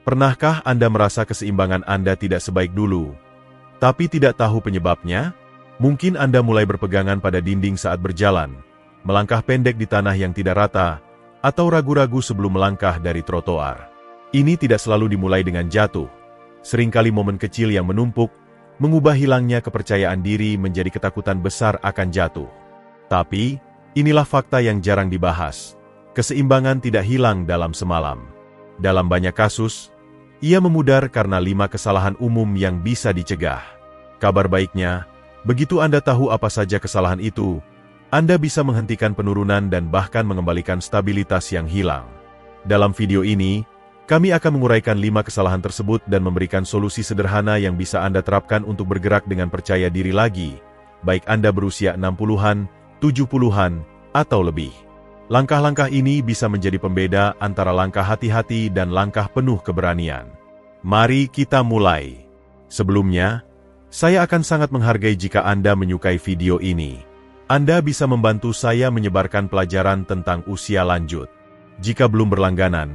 Pernahkah Anda merasa keseimbangan Anda tidak sebaik dulu, tapi tidak tahu penyebabnya? Mungkin Anda mulai berpegangan pada dinding saat berjalan, melangkah pendek di tanah yang tidak rata, atau ragu-ragu sebelum melangkah dari trotoar. Ini tidak selalu dimulai dengan jatuh. Seringkali momen kecil yang menumpuk, mengubah hilangnya kepercayaan diri menjadi ketakutan besar akan jatuh. Tapi, inilah fakta yang jarang dibahas. Keseimbangan tidak hilang dalam semalam. Dalam banyak kasus, ia memudar karena 5 kesalahan umum yang bisa dicegah. Kabar baiknya, begitu Anda tahu apa saja kesalahan itu, Anda bisa menghentikan penurunan dan bahkan mengembalikan stabilitas yang hilang. Dalam video ini, kami akan menguraikan 5 kesalahan tersebut dan memberikan solusi sederhana yang bisa Anda terapkan untuk bergerak dengan percaya diri lagi, baik Anda berusia 60-an, 70-an, atau lebih. Langkah-langkah ini bisa menjadi pembeda antara langkah hati-hati dan langkah penuh keberanian. Mari kita mulai. Sebelumnya, saya akan sangat menghargai jika Anda menyukai video ini. Anda bisa membantu saya menyebarkan pelajaran tentang usia lanjut. Jika belum berlangganan,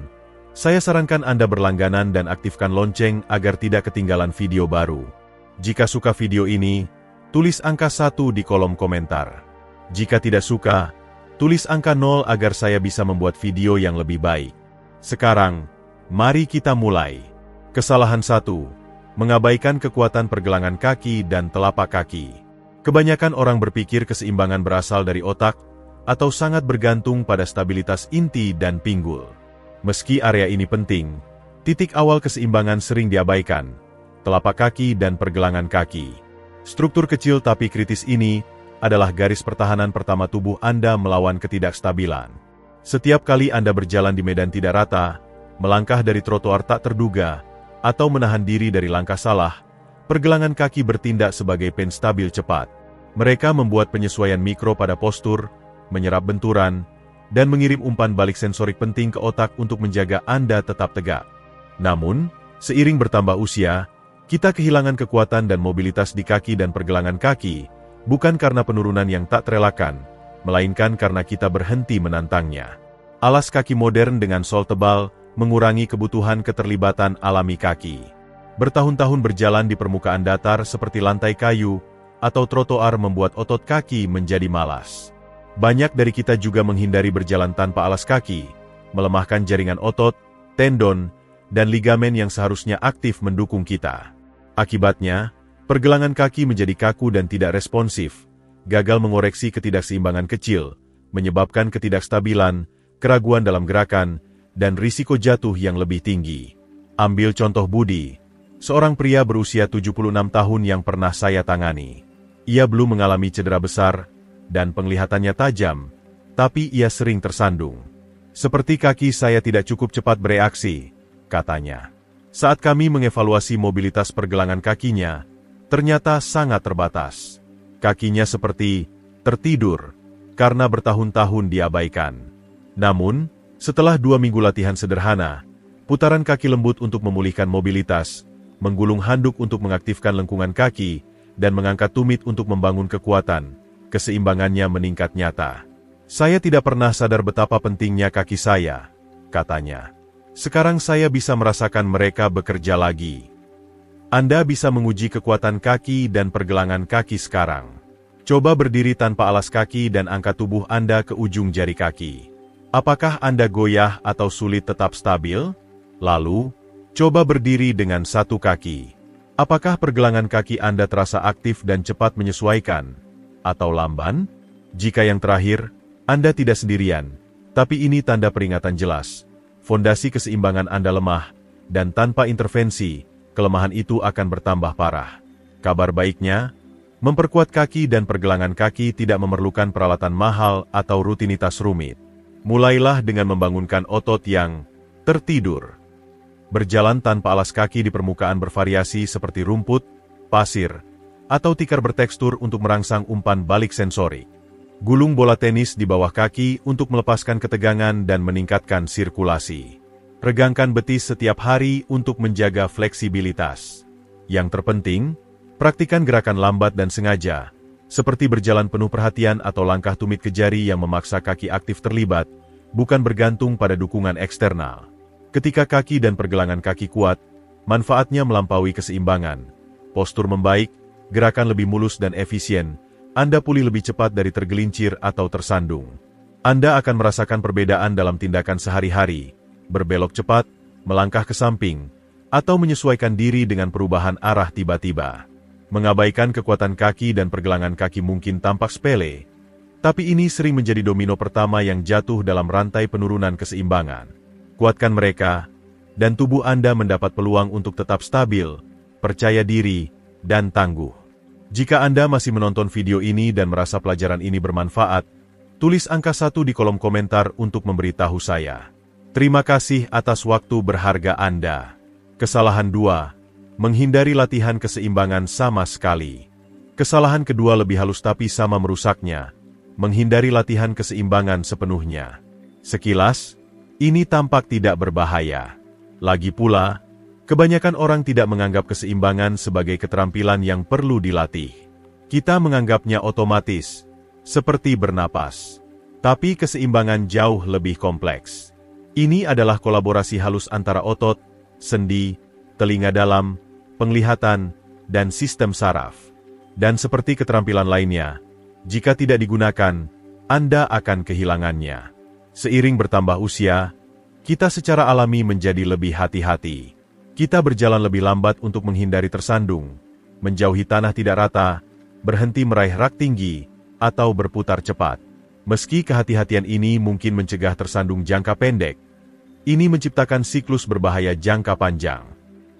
saya sarankan Anda berlangganan dan aktifkan lonceng agar tidak ketinggalan video baru. Jika suka video ini, tulis angka 1 di kolom komentar. Jika tidak suka, tulis angka 0 agar saya bisa membuat video yang lebih baik. Sekarang, mari kita mulai. Kesalahan 1. Mengabaikan kekuatan pergelangan kaki dan telapak kaki. Kebanyakan orang berpikir keseimbangan berasal dari otak, atau sangat bergantung pada stabilitas inti dan pinggul. Meski area ini penting, titik awal keseimbangan sering diabaikan, telapak kaki dan pergelangan kaki. Struktur kecil tapi kritis ini adalah garis pertahanan pertama tubuh Anda melawan ketidakstabilan. Setiap kali Anda berjalan di medan tidak rata, melangkah dari trotoar tak terduga, atau menahan diri dari langkah salah, pergelangan kaki bertindak sebagai penstabil cepat. Mereka membuat penyesuaian mikro pada postur, menyerap benturan, dan mengirim umpan balik sensorik penting ke otak untuk menjaga Anda tetap tegak. Namun, seiring bertambah usia, kita kehilangan kekuatan dan mobilitas di kaki dan pergelangan kaki, bukan karena penurunan yang tak terelakkan, melainkan karena kita berhenti menantangnya. Alas kaki modern dengan sol tebal mengurangi kebutuhan keterlibatan alami kaki. Bertahun-tahun berjalan di permukaan datar seperti lantai kayu atau trotoar membuat otot kaki menjadi malas. Banyak dari kita juga menghindari berjalan tanpa alas kaki, melemahkan jaringan otot, tendon, dan ligamen yang seharusnya aktif mendukung kita. Akibatnya, pergelangan kaki menjadi kaku dan tidak responsif, gagal mengoreksi ketidakseimbangan kecil, menyebabkan ketidakstabilan, keraguan dalam gerakan, dan risiko jatuh yang lebih tinggi. Ambil contoh Budi, seorang pria berusia 76 tahun yang pernah saya tangani. Ia belum mengalami cedera besar, dan penglihatannya tajam, tapi ia sering tersandung. Seperti kaki saya tidak cukup cepat bereaksi, katanya. Saat kami mengevaluasi mobilitas pergelangan kakinya, ternyata sangat terbatas. Kakinya seperti tertidur, karena bertahun-tahun diabaikan. Namun, setelah 2 minggu latihan sederhana, putaran kaki lembut untuk memulihkan mobilitas, menggulung handuk untuk mengaktifkan lengkungan kaki, dan mengangkat tumit untuk membangun kekuatan, keseimbangannya meningkat nyata. Saya tidak pernah sadar betapa pentingnya kaki saya, katanya. Sekarang saya bisa merasakan mereka bekerja lagi. Anda bisa menguji kekuatan kaki dan pergelangan kaki sekarang. Coba berdiri tanpa alas kaki dan angkat tubuh Anda ke ujung jari kaki. Apakah Anda goyah atau sulit tetap stabil? Lalu, coba berdiri dengan satu kaki. Apakah pergelangan kaki Anda terasa aktif dan cepat menyesuaikan? Atau lamban? Jika yang terakhir, Anda tidak sendirian, tapi ini tanda peringatan jelas. Fondasi keseimbangan Anda lemah, dan tanpa intervensi, kelemahan itu akan bertambah parah. Kabar baiknya, memperkuat kaki dan pergelangan kaki tidak memerlukan peralatan mahal atau rutinitas rumit. Mulailah dengan membangunkan otot yang tertidur. Berjalan tanpa alas kaki di permukaan bervariasi seperti rumput, pasir, atau tikar bertekstur untuk merangsang umpan balik sensorik. Gulung bola tenis di bawah kaki untuk melepaskan ketegangan dan meningkatkan sirkulasi. Regangkan betis setiap hari untuk menjaga fleksibilitas. Yang terpenting, praktikan gerakan lambat dan sengaja, seperti berjalan penuh perhatian atau langkah tumit ke jari yang memaksa kaki aktif terlibat, bukan bergantung pada dukungan eksternal. Ketika kaki dan pergelangan kaki kuat, manfaatnya melampaui keseimbangan. Postur membaik, gerakan lebih mulus dan efisien, Anda pulih lebih cepat dari tergelincir atau tersandung. Anda akan merasakan perbedaan dalam tindakan sehari-hari, berbelok cepat, melangkah ke samping, atau menyesuaikan diri dengan perubahan arah tiba-tiba. Mengabaikan kekuatan kaki dan pergelangan kaki mungkin tampak sepele, tapi ini sering menjadi domino pertama yang jatuh dalam rantai penurunan keseimbangan. Kuatkan mereka, dan tubuh Anda mendapat peluang untuk tetap stabil, percaya diri, dan tangguh. Jika Anda masih menonton video ini dan merasa pelajaran ini bermanfaat, tulis angka 1 di kolom komentar untuk memberitahu saya. Terima kasih atas waktu berharga Anda. Kesalahan 2. Menghindari latihan keseimbangan sama sekali. Kesalahan kedua lebih halus tapi sama merusaknya. Menghindari latihan keseimbangan sepenuhnya. Sekilas, ini tampak tidak berbahaya. Lagi pula, kebanyakan orang tidak menganggap keseimbangan sebagai keterampilan yang perlu dilatih. Kita menganggapnya otomatis, seperti bernapas. Tapi keseimbangan jauh lebih kompleks. Ini adalah kolaborasi halus antara otot, sendi, telinga dalam, penglihatan, dan sistem saraf. Dan seperti keterampilan lainnya, jika tidak digunakan, Anda akan kehilangannya. Seiring bertambah usia, kita secara alami menjadi lebih hati-hati. Kita berjalan lebih lambat untuk menghindari tersandung, menjauhi tanah tidak rata, berhenti meraih rak tinggi, atau berputar cepat. Meski kehati-hatian ini mungkin mencegah tersandung jangka pendek, ini menciptakan siklus berbahaya jangka panjang.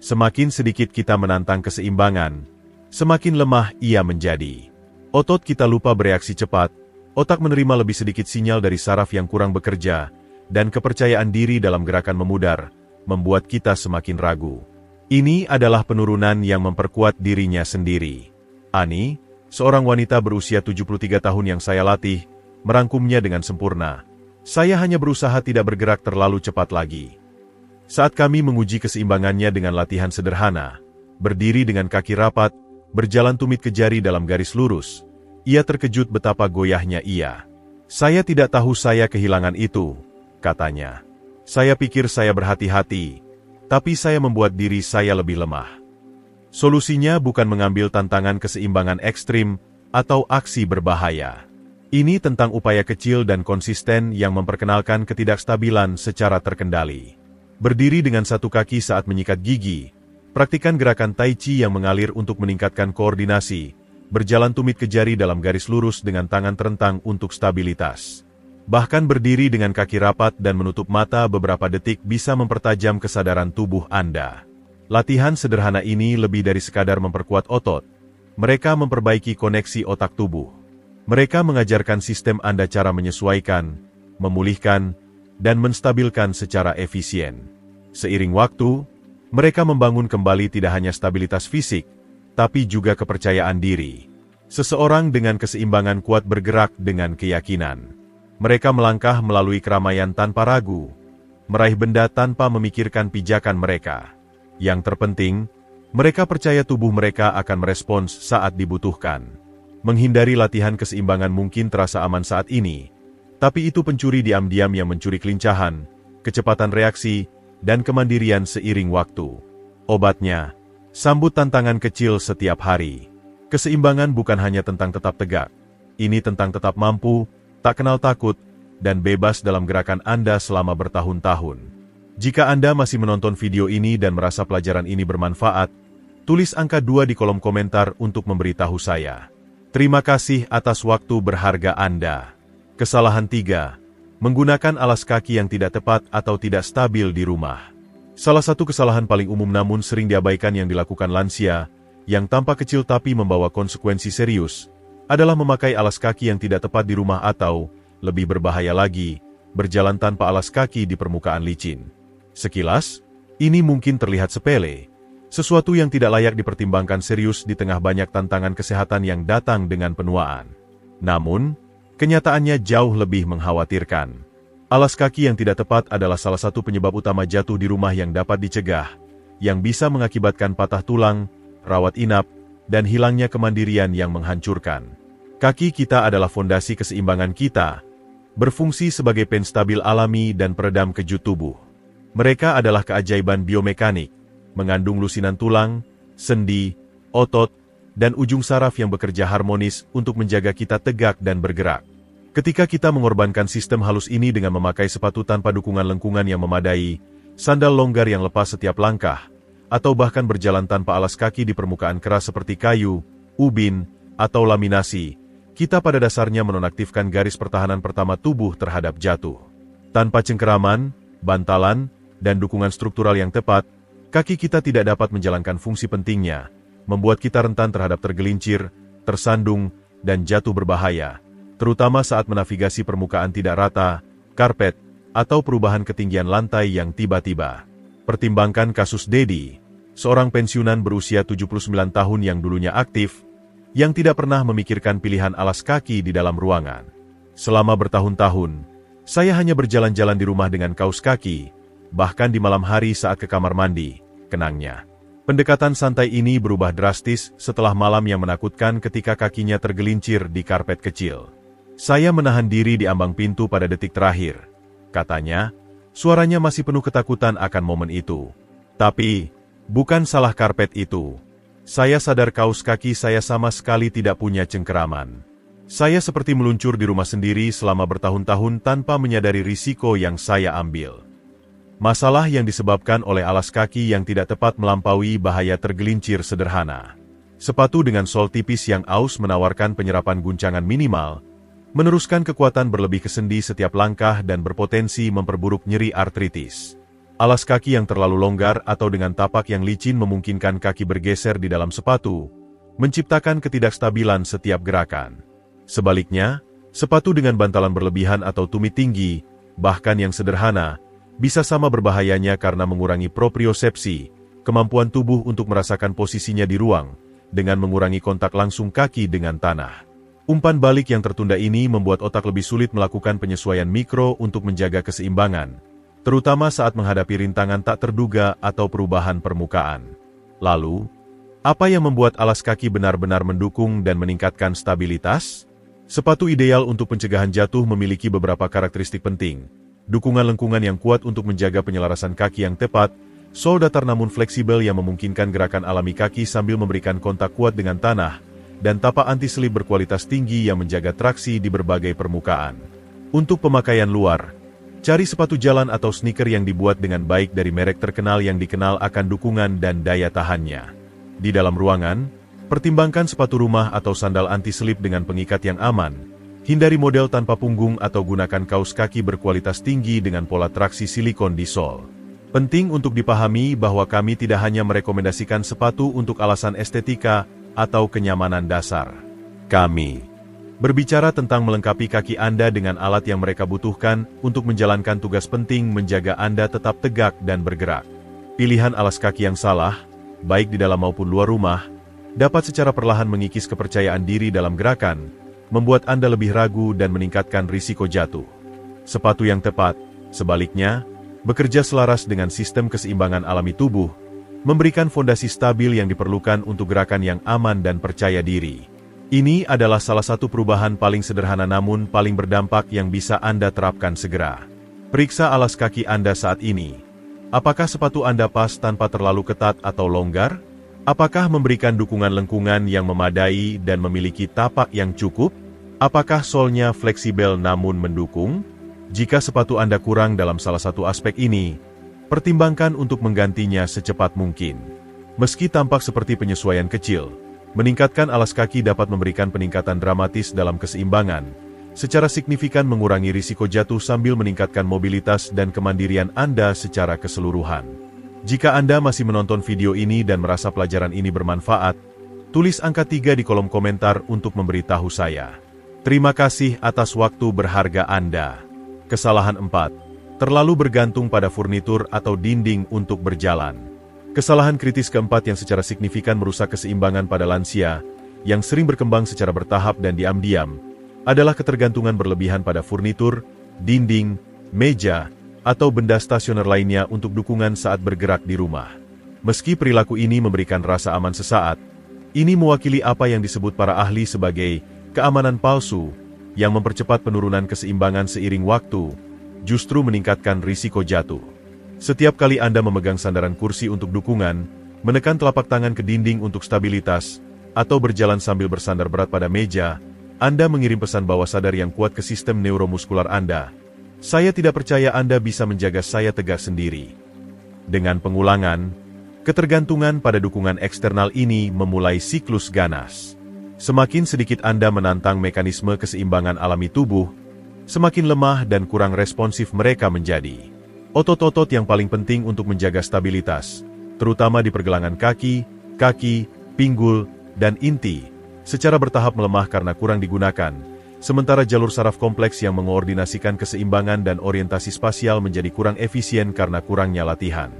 Semakin sedikit kita menantang keseimbangan, semakin lemah ia menjadi. Otot kita lupa bereaksi cepat, otak menerima lebih sedikit sinyal dari saraf yang kurang bekerja, dan kepercayaan diri dalam gerakan memudar, membuat kita semakin ragu. Ini adalah penurunan yang memperkuat dirinya sendiri. Ani, seorang wanita berusia 73 tahun yang saya latih, merangkumnya dengan sempurna. Saya hanya berusaha tidak bergerak terlalu cepat lagi. Saat kami menguji keseimbangannya dengan latihan sederhana, berdiri dengan kaki rapat, berjalan tumit ke jari dalam garis lurus, ia terkejut betapa goyahnya ia. Saya tidak tahu saya kehilangan itu, katanya. Saya pikir saya berhati-hati, tapi saya membuat diri saya lebih lemah. Solusinya bukan mengambil tantangan keseimbangan ekstrim atau aksi berbahaya. Ini tentang upaya kecil dan konsisten yang memperkenalkan ketidakstabilan secara terkendali. Berdiri dengan satu kaki saat menyikat gigi, praktikan gerakan tai chi yang mengalir untuk meningkatkan koordinasi, berjalan tumit ke jari dalam garis lurus dengan tangan terentang untuk stabilitas. Bahkan berdiri dengan kaki rapat dan menutup mata beberapa detik bisa mempertajam kesadaran tubuh Anda. Latihan sederhana ini lebih dari sekadar memperkuat otot. Mereka memperbaiki koneksi otak tubuh. Mereka mengajarkan sistem Anda cara menyesuaikan, memulihkan, dan menstabilkan secara efisien. Seiring waktu, mereka membangun kembali tidak hanya stabilitas fisik, tapi juga kepercayaan diri. Seseorang dengan keseimbangan kuat bergerak dengan keyakinan. Mereka melangkah melalui keramaian tanpa ragu, meraih benda tanpa memikirkan pijakan mereka. Yang terpenting, mereka percaya tubuh mereka akan merespons saat dibutuhkan. Menghindari latihan keseimbangan mungkin terasa aman saat ini, tapi itu pencuri diam-diam yang mencuri kelincahan, kecepatan reaksi, dan kemandirian seiring waktu. Obatnya, sambut tantangan kecil setiap hari. Keseimbangan bukan hanya tentang tetap tegak. Ini tentang tetap mampu, tak kenal takut, dan bebas dalam gerakan Anda selama bertahun-tahun. Jika Anda masih menonton video ini dan merasa pelajaran ini bermanfaat, tulis angka 2 di kolom komentar untuk memberitahu saya. Terima kasih atas waktu berharga Anda. Kesalahan 3. Menggunakan alas kaki yang tidak tepat atau tidak stabil di rumah. Salah satu kesalahan paling umum namun sering diabaikan yang dilakukan lansia, yang tampak kecil tapi membawa konsekuensi serius, adalah memakai alas kaki yang tidak tepat di rumah atau, lebih berbahaya lagi, berjalan tanpa alas kaki di permukaan licin. Sekilas, ini mungkin terlihat sepele, sesuatu yang tidak layak dipertimbangkan serius di tengah banyak tantangan kesehatan yang datang dengan penuaan. Namun, kenyataannya jauh lebih mengkhawatirkan. Alas kaki yang tidak tepat adalah salah satu penyebab utama jatuh di rumah yang dapat dicegah, yang bisa mengakibatkan patah tulang, rawat inap, dan hilangnya kemandirian yang menghancurkan. Kaki kita adalah fondasi keseimbangan kita, berfungsi sebagai penstabil alami dan peredam kejut tubuh. Mereka adalah keajaiban biomekanik, mengandung lusinan tulang, sendi, otot, dan ujung saraf yang bekerja harmonis untuk menjaga kita tegak dan bergerak. Ketika kita mengorbankan sistem halus ini dengan memakai sepatu tanpa dukungan lengkungan yang memadai, sandal longgar yang lepas setiap langkah, atau bahkan berjalan tanpa alas kaki di permukaan keras seperti kayu, ubin, atau laminasi, kita pada dasarnya menonaktifkan garis pertahanan pertama tubuh terhadap jatuh. Tanpa cengkeraman, bantalan, dan dukungan struktural yang tepat, kaki kita tidak dapat menjalankan fungsi pentingnya, membuat kita rentan terhadap tergelincir, tersandung, dan jatuh berbahaya, terutama saat menavigasi permukaan tidak rata, karpet, atau perubahan ketinggian lantai yang tiba-tiba. Pertimbangkan kasus Dedi, seorang pensiunan berusia 79 tahun yang dulunya aktif, yang tidak pernah memikirkan pilihan alas kaki di dalam ruangan. Selama bertahun-tahun, saya hanya berjalan-jalan di rumah dengan kaos kaki, bahkan di malam hari saat ke kamar mandi, kenangnya. Pendekatan santai ini berubah drastis setelah malam yang menakutkan ketika kakinya tergelincir di karpet kecil. Saya menahan diri di ambang pintu pada detik terakhir. Katanya, suaranya masih penuh ketakutan akan momen itu. Tapi, bukan salah karpet itu. Saya sadar kaos kaki saya sama sekali tidak punya cengkeraman. Saya seperti meluncur di rumah sendiri selama bertahun-tahun tanpa menyadari risiko yang saya ambil. Masalah yang disebabkan oleh alas kaki yang tidak tepat melampaui bahaya tergelincir sederhana. Sepatu dengan sol tipis yang aus menawarkan penyerapan guncangan minimal, meneruskan kekuatan berlebih ke sendi setiap langkah dan berpotensi memperburuk nyeri artritis. Alas kaki yang terlalu longgar atau dengan tapak yang licin memungkinkan kaki bergeser di dalam sepatu, menciptakan ketidakstabilan setiap gerakan. Sebaliknya, sepatu dengan bantalan berlebihan atau tumit tinggi, bahkan yang sederhana, bisa sama berbahayanya karena mengurangi propriosepsi, kemampuan tubuh untuk merasakan posisinya di ruang, dengan mengurangi kontak langsung kaki dengan tanah. Umpan balik yang tertunda ini membuat otak lebih sulit melakukan penyesuaian mikro untuk menjaga keseimbangan, terutama saat menghadapi rintangan tak terduga atau perubahan permukaan. Lalu, apa yang membuat alas kaki benar-benar mendukung dan meningkatkan stabilitas? Sepatu ideal untuk pencegahan jatuh memiliki beberapa karakteristik penting. Dukungan lengkungan yang kuat untuk menjaga penyelarasan kaki yang tepat, sol datar namun fleksibel yang memungkinkan gerakan alami kaki sambil memberikan kontak kuat dengan tanah, dan tapak anti-slip berkualitas tinggi yang menjaga traksi di berbagai permukaan. Untuk pemakaian luar, cari sepatu jalan atau sneaker yang dibuat dengan baik dari merek terkenal yang dikenal akan dukungan dan daya tahannya. Di dalam ruangan, pertimbangkan sepatu rumah atau sandal anti-slip dengan pengikat yang aman. Hindari model tanpa punggung atau gunakan kaos kaki berkualitas tinggi dengan pola traksi silikon di sol. Penting untuk dipahami bahwa kami tidak hanya merekomendasikan sepatu untuk alasan estetika atau kenyamanan dasar. Kami berbicara tentang melengkapi kaki Anda dengan alat yang mereka butuhkan untuk menjalankan tugas penting menjaga Anda tetap tegak dan bergerak. Pilihan alas kaki yang salah, baik di dalam maupun luar rumah, dapat secara perlahan mengikis kepercayaan diri dalam gerakan, membuat Anda lebih ragu dan meningkatkan risiko jatuh. Sepatu yang tepat, sebaliknya, bekerja selaras dengan sistem keseimbangan alami tubuh, memberikan fondasi stabil yang diperlukan untuk gerakan yang aman dan percaya diri. Ini adalah salah satu perubahan paling sederhana namun paling berdampak yang bisa Anda terapkan segera. Periksa alas kaki Anda saat ini. Apakah sepatu Anda pas tanpa terlalu ketat atau longgar? Apakah memberikan dukungan lengkungan yang memadai dan memiliki tapak yang cukup? Apakah solnya fleksibel namun mendukung? Jika sepatu Anda kurang dalam salah satu aspek ini, pertimbangkan untuk menggantinya secepat mungkin. Meski tampak seperti penyesuaian kecil, meningkatkan alas kaki dapat memberikan peningkatan dramatis dalam keseimbangan, secara signifikan mengurangi risiko jatuh sambil meningkatkan mobilitas dan kemandirian Anda secara keseluruhan. Jika Anda masih menonton video ini dan merasa pelajaran ini bermanfaat, tulis angka 3 di kolom komentar untuk memberitahu saya. Terima kasih atas waktu berharga Anda. Kesalahan 4. Terlalu bergantung pada furnitur atau dinding untuk berjalan. Kesalahan kritis keempat yang secara signifikan merusak keseimbangan pada lansia, yang sering berkembang secara bertahap dan diam-diam, adalah ketergantungan berlebihan pada furnitur, dinding, meja, atau benda stasioner lainnya untuk dukungan saat bergerak di rumah. Meski perilaku ini memberikan rasa aman sesaat, ini mewakili apa yang disebut para ahli sebagai keamanan palsu, yang mempercepat penurunan keseimbangan seiring waktu, justru meningkatkan risiko jatuh. Setiap kali Anda memegang sandaran kursi untuk dukungan, menekan telapak tangan ke dinding untuk stabilitas, atau berjalan sambil bersandar berat pada meja, Anda mengirim pesan bawah sadar yang kuat ke sistem neuromuskular Anda. Saya tidak percaya Anda bisa menjaga saya tegak sendiri. Dengan pengulangan, ketergantungan pada dukungan eksternal ini memulai siklus ganas. Semakin sedikit Anda menantang mekanisme keseimbangan alami tubuh, semakin lemah dan kurang responsif mereka menjadi. Otot-otot yang paling penting untuk menjaga stabilitas, terutama di pergelangan kaki, pinggul, dan inti, secara bertahap melemah karena kurang digunakan, sementara jalur saraf kompleks yang mengoordinasikan keseimbangan dan orientasi spasial menjadi kurang efisien karena kurangnya latihan.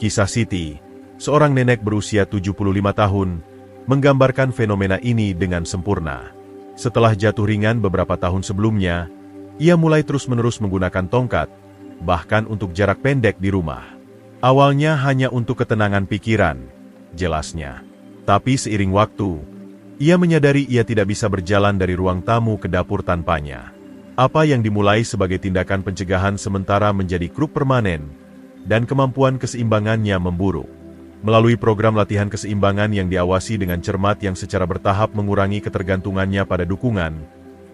Kisah Siti, seorang nenek berusia 75 tahun, menggambarkan fenomena ini dengan sempurna. Setelah jatuh ringan beberapa tahun sebelumnya, ia mulai terus-menerus menggunakan tongkat, bahkan untuk jarak pendek di rumah. Awalnya hanya untuk ketenangan pikiran, jelasnya. Tapi seiring waktu, ia menyadari ia tidak bisa berjalan dari ruang tamu ke dapur tanpanya. Apa yang dimulai sebagai tindakan pencegahan sementara menjadi kruk permanen, dan kemampuan keseimbangannya memburuk. Melalui program latihan keseimbangan yang diawasi dengan cermat yang secara bertahap mengurangi ketergantungannya pada dukungan,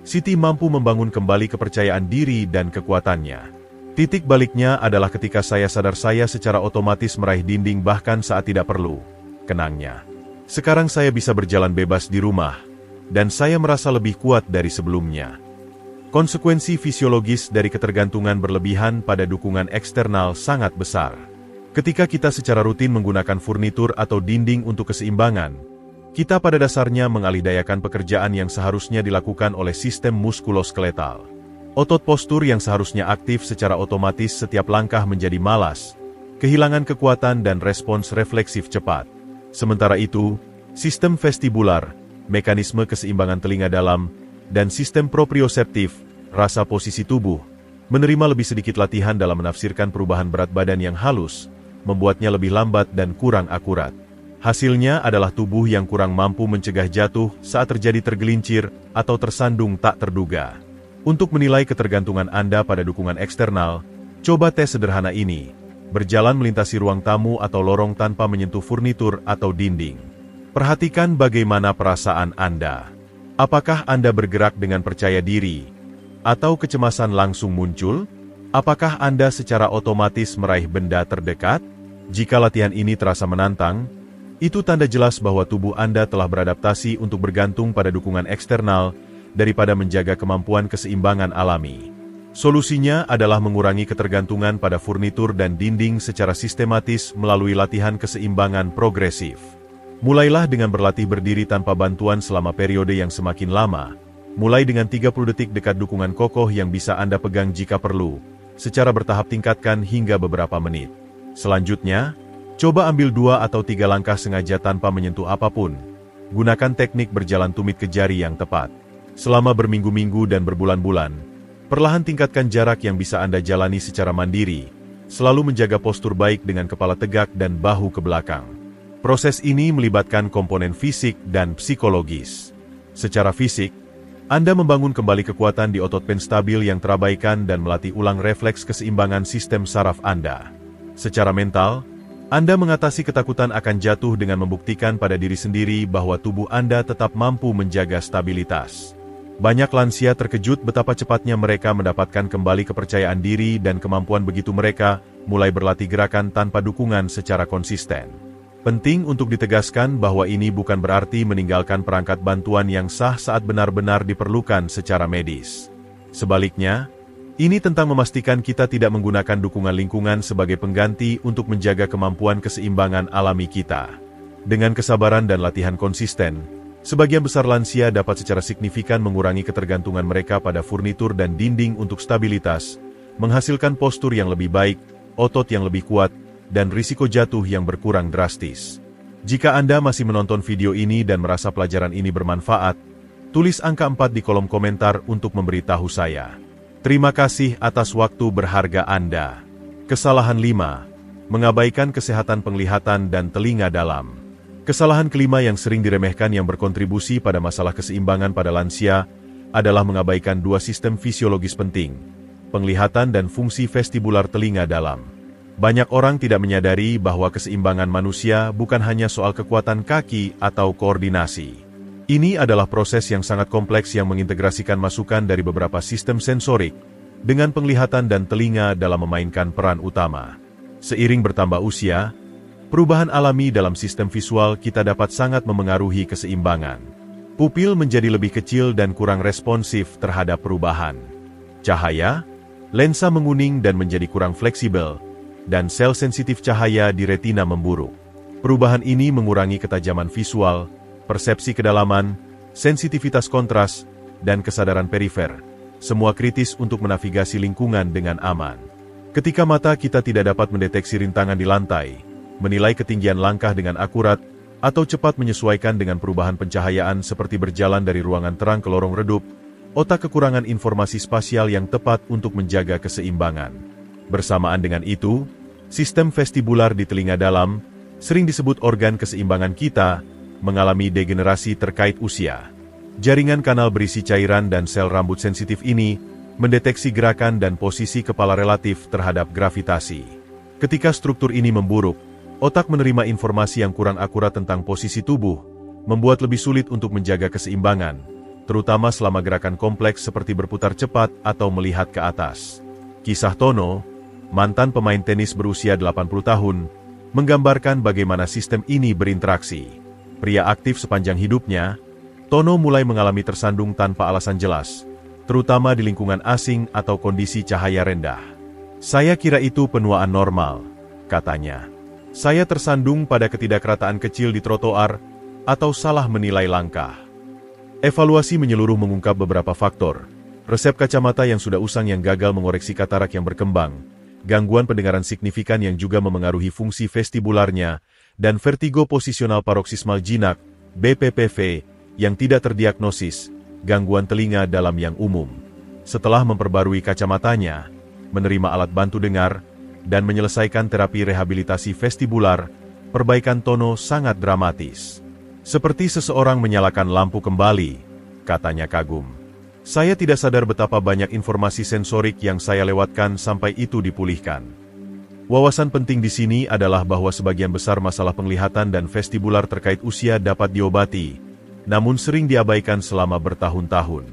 Siti mampu membangun kembali kepercayaan diri dan kekuatannya. Titik baliknya adalah ketika saya sadar saya secara otomatis meraih dinding bahkan saat tidak perlu, kenangnya. Sekarang saya bisa berjalan bebas di rumah, dan saya merasa lebih kuat dari sebelumnya. Konsekuensi fisiologis dari ketergantungan berlebihan pada dukungan eksternal sangat besar. Ketika kita secara rutin menggunakan furnitur atau dinding untuk keseimbangan, kita pada dasarnya mengalihdayakan pekerjaan yang seharusnya dilakukan oleh sistem muskuloskeletal. Otot postur yang seharusnya aktif secara otomatis setiap langkah menjadi malas, kehilangan kekuatan dan respons refleksif cepat. Sementara itu, sistem vestibular, mekanisme keseimbangan telinga dalam, dan sistem proprioseptif, rasa posisi tubuh, menerima lebih sedikit latihan dalam menafsirkan perubahan berat badan yang halus, membuatnya lebih lambat dan kurang akurat. Hasilnya adalah tubuh yang kurang mampu mencegah jatuh saat terjadi tergelincir atau tersandung tak terduga. Untuk menilai ketergantungan Anda pada dukungan eksternal, coba tes sederhana ini. Berjalan melintasi ruang tamu atau lorong tanpa menyentuh furnitur atau dinding. Perhatikan bagaimana perasaan Anda. Apakah Anda bergerak dengan percaya diri? Atau kecemasan langsung muncul? Apakah Anda secara otomatis meraih benda terdekat? Jika latihan ini terasa menantang, itu tanda jelas bahwa tubuh Anda telah beradaptasi untuk bergantung pada dukungan eksternal daripada menjaga kemampuan keseimbangan alami. Solusinya adalah mengurangi ketergantungan pada furnitur dan dinding secara sistematis melalui latihan keseimbangan progresif. Mulailah dengan berlatih berdiri tanpa bantuan selama periode yang semakin lama, mulai dengan 30 detik dekat dukungan kokoh yang bisa Anda pegang jika perlu, secara bertahap tingkatkan hingga beberapa menit. Selanjutnya, coba ambil 2 atau 3 langkah sengaja tanpa menyentuh apapun. Gunakan teknik berjalan tumit ke jari yang tepat. Selama berminggu-minggu dan berbulan-bulan, perlahan tingkatkan jarak yang bisa Anda jalani secara mandiri, selalu menjaga postur baik dengan kepala tegak dan bahu ke belakang. Proses ini melibatkan komponen fisik dan psikologis. Secara fisik, Anda membangun kembali kekuatan di otot penstabil yang terabaikan dan melatih ulang refleks keseimbangan sistem saraf Anda. Secara mental, Anda mengatasi ketakutan akan jatuh dengan membuktikan pada diri sendiri bahwa tubuh Anda tetap mampu menjaga stabilitas. Banyak lansia terkejut betapa cepatnya mereka mendapatkan kembali kepercayaan diri dan kemampuan begitu mereka mulai berlatih gerakan tanpa dukungan secara konsisten. Penting untuk ditegaskan bahwa ini bukan berarti meninggalkan perangkat bantuan yang sah saat benar-benar diperlukan secara medis. Sebaliknya, ini tentang memastikan kita tidak menggunakan dukungan lingkungan sebagai pengganti untuk menjaga kemampuan keseimbangan alami kita. Dengan kesabaran dan latihan konsisten, sebagian besar lansia dapat secara signifikan mengurangi ketergantungan mereka pada furnitur dan dinding untuk stabilitas, menghasilkan postur yang lebih baik, otot yang lebih kuat, dan risiko jatuh yang berkurang drastis. Jika Anda masih menonton video ini dan merasa pelajaran ini bermanfaat, tulis angka 4 di kolom komentar untuk memberitahu saya. Terima kasih atas waktu berharga Anda. Kesalahan 5. Mengabaikan kesehatan penglihatan dan telinga dalam. Kesalahan kelima yang sering diremehkan yang berkontribusi pada masalah keseimbangan pada lansia adalah mengabaikan 2 sistem fisiologis penting, penglihatan dan fungsi vestibular telinga dalam. Banyak orang tidak menyadari bahwa keseimbangan manusia bukan hanya soal kekuatan kaki atau koordinasi. Ini adalah proses yang sangat kompleks yang mengintegrasikan masukan dari beberapa sistem sensorik, dengan penglihatan dan telinga dalam memainkan peran utama. Seiring bertambah usia, perubahan alami dalam sistem visual kita dapat sangat memengaruhi keseimbangan. Pupil menjadi lebih kecil dan kurang responsif terhadap perubahan cahaya, lensa menguning dan menjadi kurang fleksibel, dan sel sensitif cahaya di retina memburuk. Perubahan ini mengurangi ketajaman visual, persepsi kedalaman, sensitivitas kontras, dan kesadaran perifer, semua kritis untuk menavigasi lingkungan dengan aman. Ketika mata kita tidak dapat mendeteksi rintangan di lantai, menilai ketinggian langkah dengan akurat, atau cepat menyesuaikan dengan perubahan pencahayaan seperti berjalan dari ruangan terang ke lorong redup, otak kekurangan informasi spasial yang tepat untuk menjaga keseimbangan. Bersamaan dengan itu, sistem vestibular di telinga dalam, sering disebut organ keseimbangan kita, mengalami degenerasi terkait usia. Jaringan kanal berisi cairan dan sel rambut sensitif ini mendeteksi gerakan dan posisi kepala relatif terhadap gravitasi. Ketika struktur ini memburuk, otak menerima informasi yang kurang akurat tentang posisi tubuh, membuat lebih sulit untuk menjaga keseimbangan, terutama selama gerakan kompleks seperti berputar cepat atau melihat ke atas. Kisah Tono, mantan pemain tenis berusia 80 tahun, menggambarkan bagaimana sistem ini berinteraksi. Pria aktif sepanjang hidupnya, Tono mulai mengalami tersandung tanpa alasan jelas, terutama di lingkungan asing atau kondisi cahaya rendah. Saya kira itu penuaan normal, katanya. Saya tersandung pada ketidakrataan kecil di trotoar, atau salah menilai langkah. Evaluasi menyeluruh mengungkap beberapa faktor, resep kacamata yang sudah usang yang gagal mengoreksi katarak yang berkembang, gangguan pendengaran signifikan yang juga memengaruhi fungsi vestibularnya, dan vertigo posisional paroksismal jinak, BPPV, yang tidak terdiagnosis, gangguan telinga dalam yang umum. Setelah memperbarui kacamatanya, menerima alat bantu dengar, dan menyelesaikan terapi rehabilitasi vestibular, perbaikan Tono sangat dramatis. Seperti seseorang menyalakan lampu kembali, katanya kagum. Saya tidak sadar betapa banyak informasi sensorik yang saya lewatkan sampai itu dipulihkan. Wawasan penting di sini adalah bahwa sebagian besar masalah penglihatan dan vestibular terkait usia dapat diobati, namun sering diabaikan selama bertahun-tahun.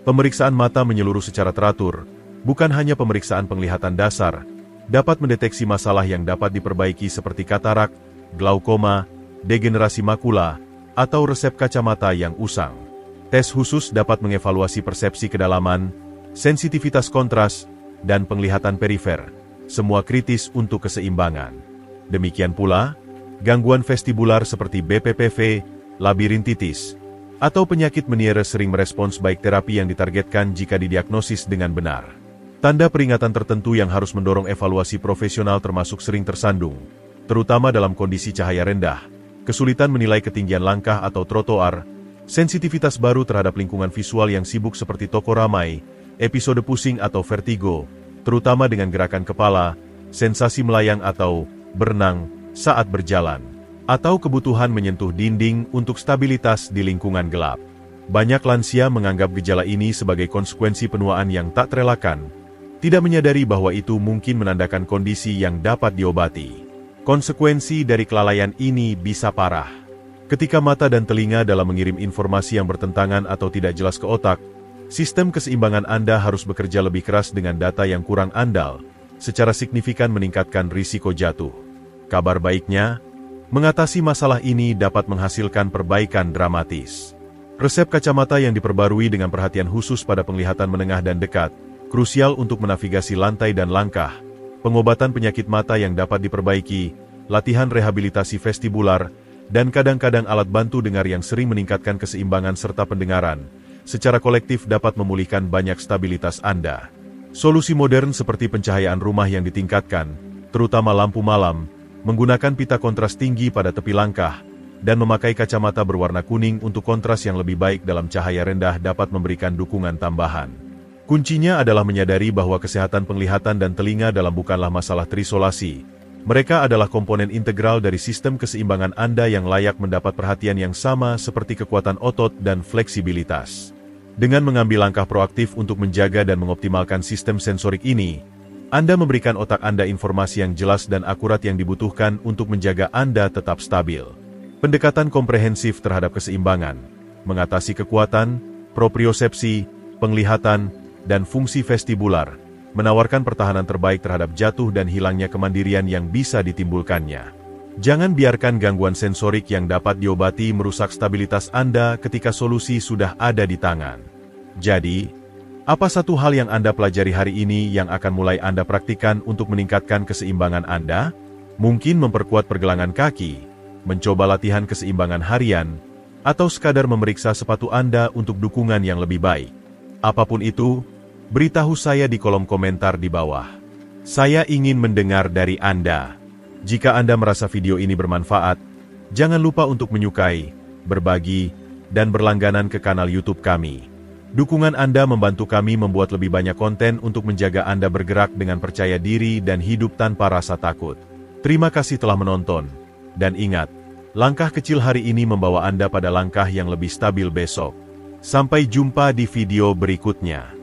Pemeriksaan mata menyeluruh secara teratur, bukan hanya pemeriksaan penglihatan dasar, dapat mendeteksi masalah yang dapat diperbaiki seperti katarak, glaukoma, degenerasi makula, atau resep kacamata yang usang. Tes khusus dapat mengevaluasi persepsi kedalaman, sensitivitas kontras, dan penglihatan perifer, semua kritis untuk keseimbangan. Demikian pula, gangguan vestibular seperti BPPV, labirintitis, atau penyakit Meniere sering merespons baik terapi yang ditargetkan jika didiagnosis dengan benar. Tanda peringatan tertentu yang harus mendorong evaluasi profesional termasuk sering tersandung, terutama dalam kondisi cahaya rendah, kesulitan menilai ketinggian langkah atau trotoar, sensitivitas baru terhadap lingkungan visual yang sibuk seperti toko ramai, episode pusing atau vertigo, terutama dengan gerakan kepala, sensasi melayang atau berenang saat berjalan, atau kebutuhan menyentuh dinding untuk stabilitas di lingkungan gelap. Banyak lansia menganggap gejala ini sebagai konsekuensi penuaan yang tak terelakkan, tidak menyadari bahwa itu mungkin menandakan kondisi yang dapat diobati. Konsekuensi dari kelalaian ini bisa parah. Ketika mata dan telinga dalam mengirim informasi yang bertentangan atau tidak jelas ke otak, sistem keseimbangan Anda harus bekerja lebih keras dengan data yang kurang andal, secara signifikan meningkatkan risiko jatuh. Kabar baiknya, mengatasi masalah ini dapat menghasilkan perbaikan dramatis. Resep kacamata yang diperbarui dengan perhatian khusus pada penglihatan menengah dan dekat, krusial untuk menavigasi lantai dan langkah, pengobatan penyakit mata yang dapat diperbaiki, latihan rehabilitasi vestibular, dan kadang-kadang alat bantu dengar yang sering meningkatkan keseimbangan serta pendengaran, secara kolektif dapat memulihkan banyak stabilitas Anda. Solusi modern seperti pencahayaan rumah yang ditingkatkan, terutama lampu malam, menggunakan pita kontras tinggi pada tepi langkah, dan memakai kacamata berwarna kuning untuk kontras yang lebih baik dalam cahaya rendah dapat memberikan dukungan tambahan. Kuncinya adalah menyadari bahwa kesehatan penglihatan dan telinga dalam bukanlah masalah terisolasi. Mereka adalah komponen integral dari sistem keseimbangan Anda yang layak mendapat perhatian yang sama seperti kekuatan otot dan fleksibilitas. Dengan mengambil langkah proaktif untuk menjaga dan mengoptimalkan sistem sensorik ini, Anda memberikan otak Anda informasi yang jelas dan akurat yang dibutuhkan untuk menjaga Anda tetap stabil. Pendekatan komprehensif terhadap keseimbangan, mengatasi kekuatan, propriosepsi, penglihatan, dan fungsi vestibular, menawarkan pertahanan terbaik terhadap jatuh dan hilangnya kemandirian yang bisa ditimbulkannya. Jangan biarkan gangguan sensorik yang dapat diobati merusak stabilitas Anda ketika solusi sudah ada di tangan. Jadi, apa satu hal yang Anda pelajari hari ini yang akan mulai Anda praktikkan untuk meningkatkan keseimbangan Anda? Mungkin memperkuat pergelangan kaki, mencoba latihan keseimbangan harian, atau sekadar memeriksa sepatu Anda untuk dukungan yang lebih baik. Apapun itu, beritahu saya di kolom komentar di bawah. Saya ingin mendengar dari Anda. Jika Anda merasa video ini bermanfaat, jangan lupa untuk menyukai, berbagi, dan berlangganan ke kanal YouTube kami. Dukungan Anda membantu kami membuat lebih banyak konten untuk menjaga Anda bergerak dengan percaya diri dan hidup tanpa rasa takut. Terima kasih telah menonton. Dan ingat, langkah kecil hari ini membawa Anda pada langkah yang lebih stabil besok. Sampai jumpa di video berikutnya.